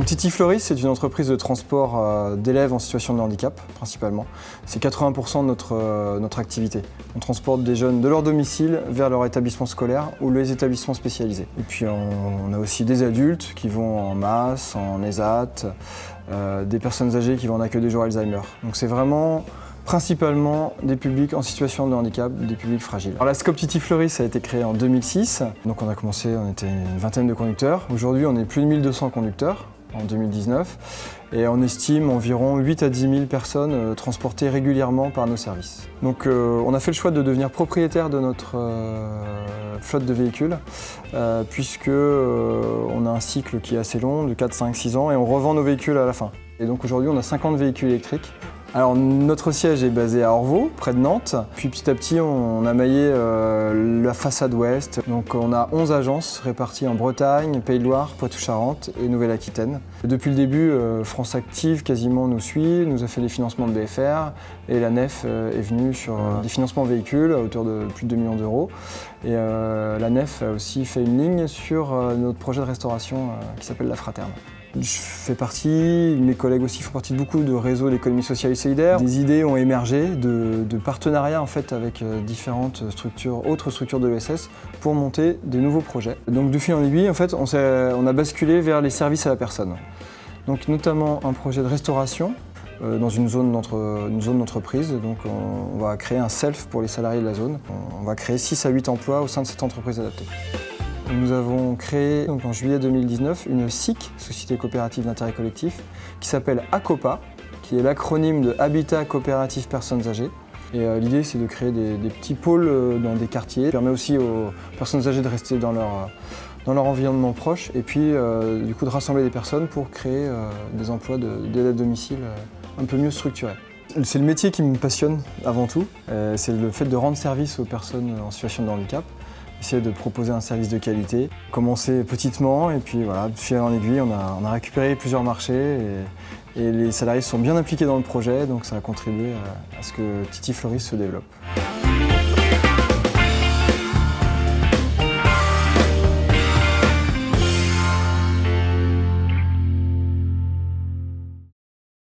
Titi Floris, c'est une entreprise de transport d'élèves en situation de handicap, principalement. C'est 80% de notre activité. On transporte des jeunes de leur domicile vers leur établissement scolaire ou les établissements spécialisés. Et puis on a aussi des adultes qui vont en MAS, en ESAT, des personnes âgées qui vont en accueil de jour Alzheimer. Donc c'est vraiment principalement des publics en situation de handicap, des publics fragiles. Alors la Scope Titi Floris a été créée en 2006. Donc on a commencé, on était une vingtaine de conducteurs. Aujourd'hui on est plus de 1200 conducteurs en 2019 et on estime environ 8 à 10 000 personnes transportées régulièrement par nos services. Donc on a fait le choix de devenir propriétaire de notre flotte de véhicules puisque on a un cycle qui est assez long, de 4, 5, 6 ans et on revend nos véhicules à la fin. Et donc aujourd'hui on a 50 véhicules électriques. Alors notre siège est basé à Orvaux, près de Nantes. Puis petit à petit, on a maillé la façade ouest. Donc on a 11 agences réparties en Bretagne, Pays de Loire, Poitou-Charentes et Nouvelle-Aquitaine. Depuis le début, France Active quasiment nous suit, nous a fait des financements de BFR et la NEF est venue sur des financements véhicules à hauteur de plus de 2 millions d'euros. Et la NEF a aussi fait une ligne sur notre projet de restauration qui s'appelle La Fraterne. Je fais partie, mes collègues aussi font partie de beaucoup de réseaux d'économie sociale et solidaire. Des idées ont émergé de partenariats en fait, avec différentes structures, autres structures de l'ESS pour monter des nouveaux projets. Donc de fil en aiguille, en fait, on a basculé vers les services à la personne. Donc notamment un projet de restauration dans une zone d'entreprise. Donc on va créer un self pour les salariés de la zone. On va créer 6 à 8 emplois au sein de cette entreprise adaptée. Nous avons créé donc, en juillet 2019 une SIC, Société Coopérative d'Intérêt Collectif, qui s'appelle ACOPA, qui est l'acronyme de Habitat Coopératif Personnes Âgées. Et l'idée c'est de créer des petits pôles dans des quartiers. Ça permet aussi aux personnes âgées de rester dans leur environnement proche et puis du coup de rassembler des personnes pour créer des emplois d'élèves domicile un peu mieux structurés. C'est le métier qui me passionne avant tout, c'est le fait de rendre service aux personnes en situation de handicap. Essayer de proposer un service de qualité, commencer petitement et puis voilà, de fil en aiguille, on a récupéré plusieurs marchés et les salariés sont bien impliqués dans le projet, donc ça a contribué à ce que Titi Floris se développe.